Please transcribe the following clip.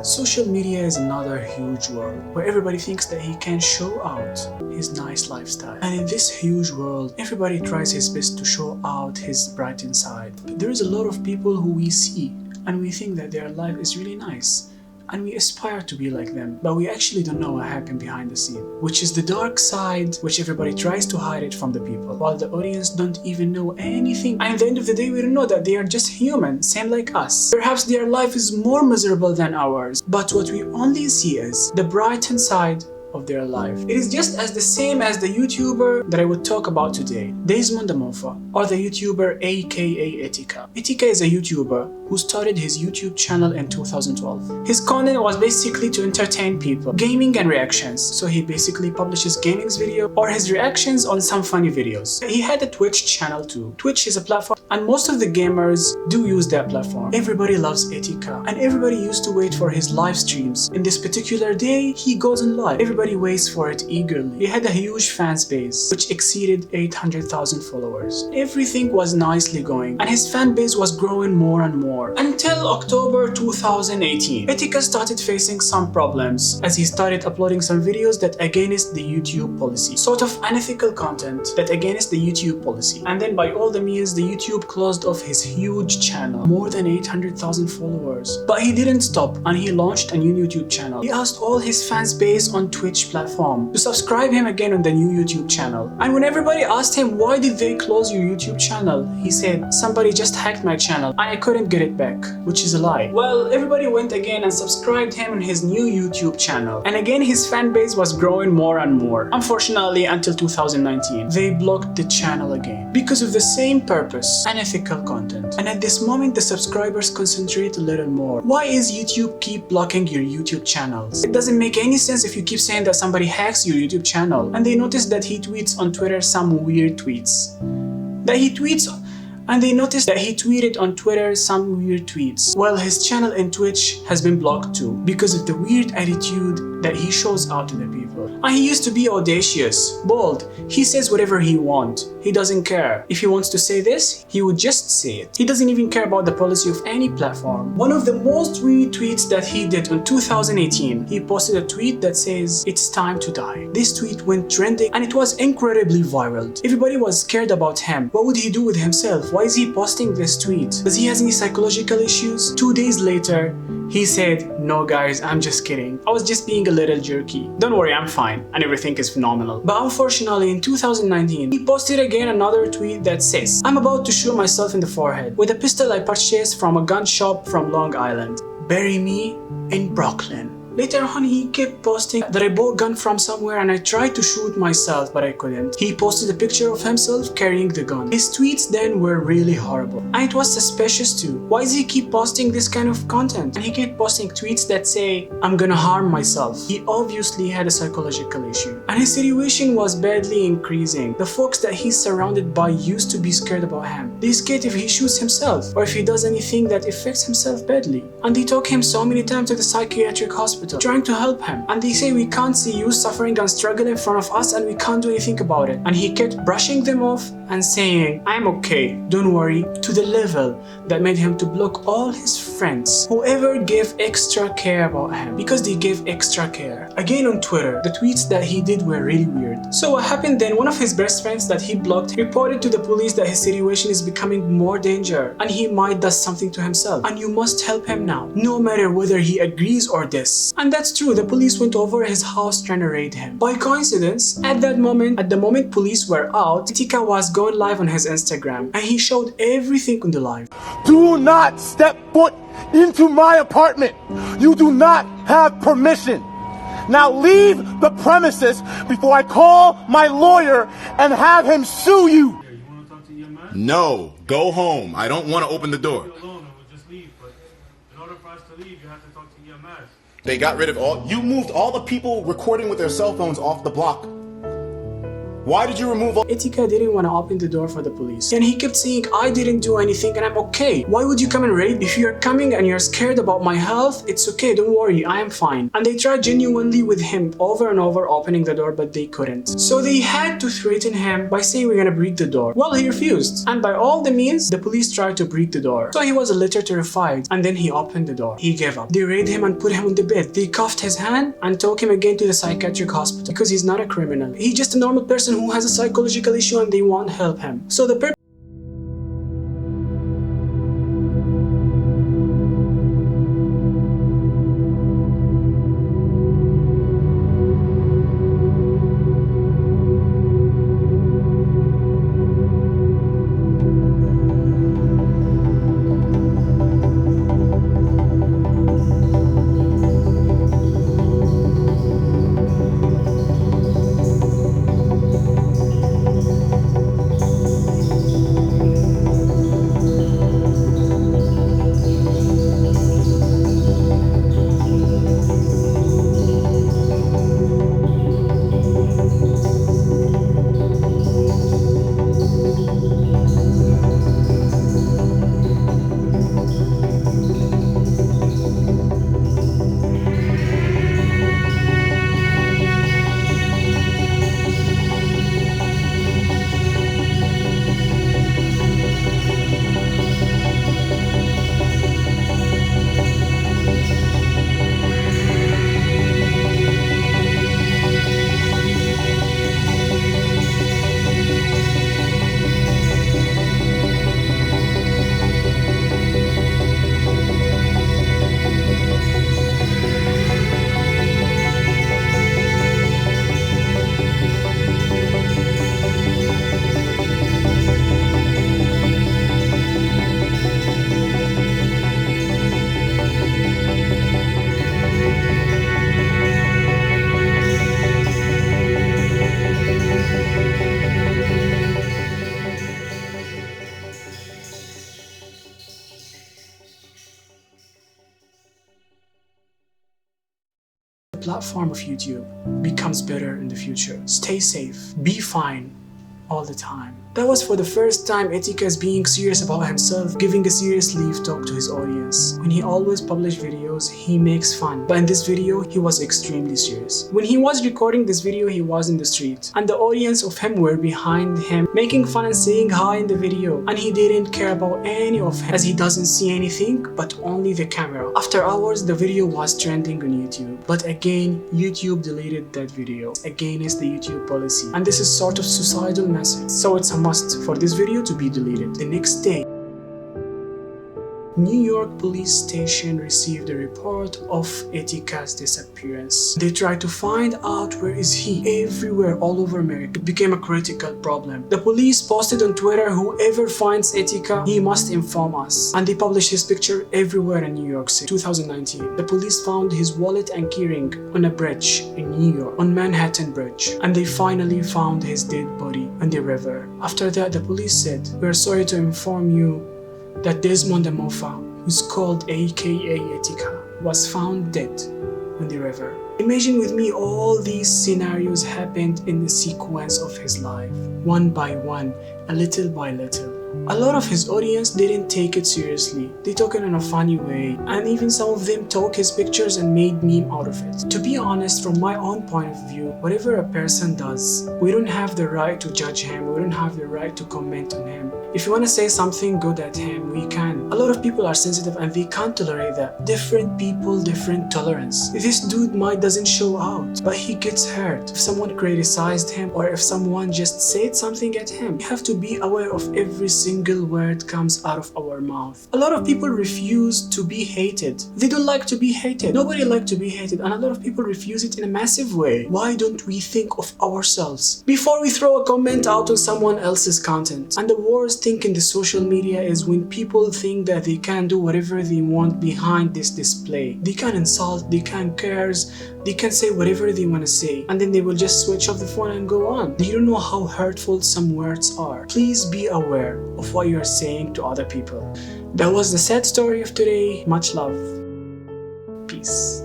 Social media is another huge world where everybody thinks that he can show out his nice lifestyle. And in this huge world, everybody tries his best to show out his bright inside. But there is a lot of people who we see and we think that their life is really nice. And we aspire to be like them, but we actually don't know what happened behind the scene, which is the dark side, which everybody tries to hide it from the people, while the audience don't even know anything. And at the end of the day, we don't know that they are just human, same like us. Perhaps their life is more miserable than ours, but what we only see is the brighten side of their life. It is just as the same as the YouTuber that I would talk about today, Desmond Amofah, or the YouTuber aka Etika. Etika is a YouTuber who started his YouTube channel in 2012. His content was basically to entertain people, gaming and reactions. So he basically publishes gaming's video or his reactions on some funny videos. He had a Twitch channel too. Twitch is a platform and most of the gamers do use that platform. Everybody loves Etika and everybody used to wait for his live streams. In this particular day, he goes on live. Everybody waits for it eagerly. He had a huge fans base which exceeded 800,000 followers. Everything was nicely going and his fan base was growing more and more. Until October 2018, Etika started facing some problems as he started uploading some videos that against the YouTube policy, sort of unethical content that against the YouTube policy. And then by all the means, the YouTube closed off his huge channel, more than 800,000 followers. But he didn't stop and he launched a new YouTube channel. He asked all his fans base on Twitch platform to subscribe him again on the new YouTube channel. And when everybody asked him why did they close your YouTube channel, he said, somebody just hacked my channel and I couldn't get it back, which is a lie. Well, everybody went again and subscribed him on his new YouTube channel. And again, his fan base was growing more and more. Unfortunately, until 2019, they blocked the channel again because of the same purpose, unethical content. And at this moment, the subscribers concentrate a little more. Why is YouTube keep blocking your YouTube channels? It doesn't make any sense if you keep saying that somebody hacks your YouTube channel and they notice that he tweets on Twitter some weird tweets. And they noticed that he tweeted on Twitter some weird tweets. Well, his channel in Twitch has been blocked too because of the weird attitude that he shows out to the people. And he used to be audacious, bold. He says whatever he wants. He doesn't care. If he wants to say this, he would just say it. He doesn't even care about the policy of any platform. One of the most weird tweets that he did in 2018, he posted a tweet that says, "It's time to die." This tweet went trending and it was incredibly viral. Everybody was scared about him. What would he do with himself? Why is he posting this tweet? Does he have any psychological issues? 2 days later, he said, "No guys, I'm just kidding. I was just being a little jerky. Don't worry, I'm fine and everything is phenomenal." But unfortunately, in 2019, he posted again another tweet that says, "I'm about to shoot myself in the forehead with a pistol I purchased from a gun shop from Long Island. Bury me in Brooklyn." Later on, he kept posting that I bought a gun from somewhere and I tried to shoot myself, but I couldn't. He posted a picture of himself carrying the gun. His tweets then were really horrible. And it was suspicious too. Why does he keep posting this kind of content? And he kept posting tweets that say, "I'm gonna harm myself." He obviously had a psychological issue. And his situation was badly increasing. The folks that he's surrounded by used to be scared about him. They're scared if he shoots himself or if he does anything that affects himself badly. And they took him so many times to the psychiatric hospital trying to help him, and they say, "We can't see you suffering and struggling in front of us and we can't do anything about it." And he kept brushing them off and saying, "I'm okay, don't worry," to the level that made him to block all his friends who ever gave extra care about him, because they gave extra care. Again on Twitter, the tweets that he did were really weird. So what happened then, one of his best friends that he blocked reported to the police that his situation is becoming more danger and he might do something to himself and you must help him now, no matter whether he agrees or this. And that's true, the police went over his house trying to raid him. By coincidence, at the moment police were out, Etika was going live on his Instagram and he showed everything on the live. "Do not step foot into my apartment. You do not have permission. Now leave the premises before I call my lawyer and have him sue you." No, go home. I don't want to open the door. They got rid of all. You moved all the people recording with their cell phones off the block. Why did you remove all... Etika didn't want to open the door for the police. And he kept saying, I didn't do anything and I'm okay. Why would you come and raid? If you're coming and you're scared about my health, it's okay, don't worry, I am fine. And they tried genuinely with him over and over opening the door, but they couldn't. So they had to threaten him by saying we're gonna break the door. Well, he refused. And by all the means, the police tried to break the door. So he was a little terrified. And then he opened the door. He gave up. They raided him and put him on the bed. They cuffed his hand and took him again to the psychiatric hospital because he's not a criminal. He's just a normal person who has a psychological issue and they won't help him. So the platform of YouTube becomes better in the future. Stay safe, be fine all the time. That was for the first time Etika is being serious about himself, giving a serious leave talk to his audience. When he always publishes videos, he makes fun. But in this video, he was extremely serious. When he was recording this video, he was in the street. And the audience of him were behind him, making fun and saying hi in the video. And he didn't care about any of him, as he doesn't see anything, but only the camera. After hours, the video was trending on YouTube. But again, YouTube deleted that video against the YouTube policy. And this is sort of suicidal message. So it's a must for this video to be deleted. The next day, New York police station received a report of Etika's disappearance. They tried to find out where is he. Everywhere all over America. It became a critical problem. The police posted on Twitter, whoever finds Etika, he must inform us. And they published his picture everywhere in New York City. 2019. The police found his wallet and keyring on a bridge in New York, on Manhattan Bridge. And they finally found his dead body in the river. After that, the police said, "We are sorry to inform you that Desmond Amofah, who's called aka Etika, was found dead in the river." Imagine with me all these scenarios happened in the sequence of his life, one by one, a little by little. A lot of his audience didn't take it seriously. They took it in a funny way, and even some of them took his pictures and made meme out of it. To be honest, from my own point of view, whatever a person does, we don't have the right to judge him, we don't have the right to comment on him. If you want to say something good at him, we can. A lot of people are sensitive and they can't tolerate that. Different people, different tolerance. This dude might doesn't show out, but he gets hurt. If someone criticized him or if someone just said something at him, you have to be aware of every single word comes out of our mouth. A lot of people refuse to be hated. They don't like to be hated. Nobody likes to be hated, and a lot of people refuse it in a massive way. Why don't we think of ourselves before we throw a comment out on someone else's content? And the worst thing in the social media is when people think that they can do whatever they want behind this display. They can insult, they can curse, they can say whatever they want to say, and then they will just switch off the phone and go on. They don't know how hurtful some words are. Please be aware of what you are saying to other people. That was the sad story of today. Much love. Peace.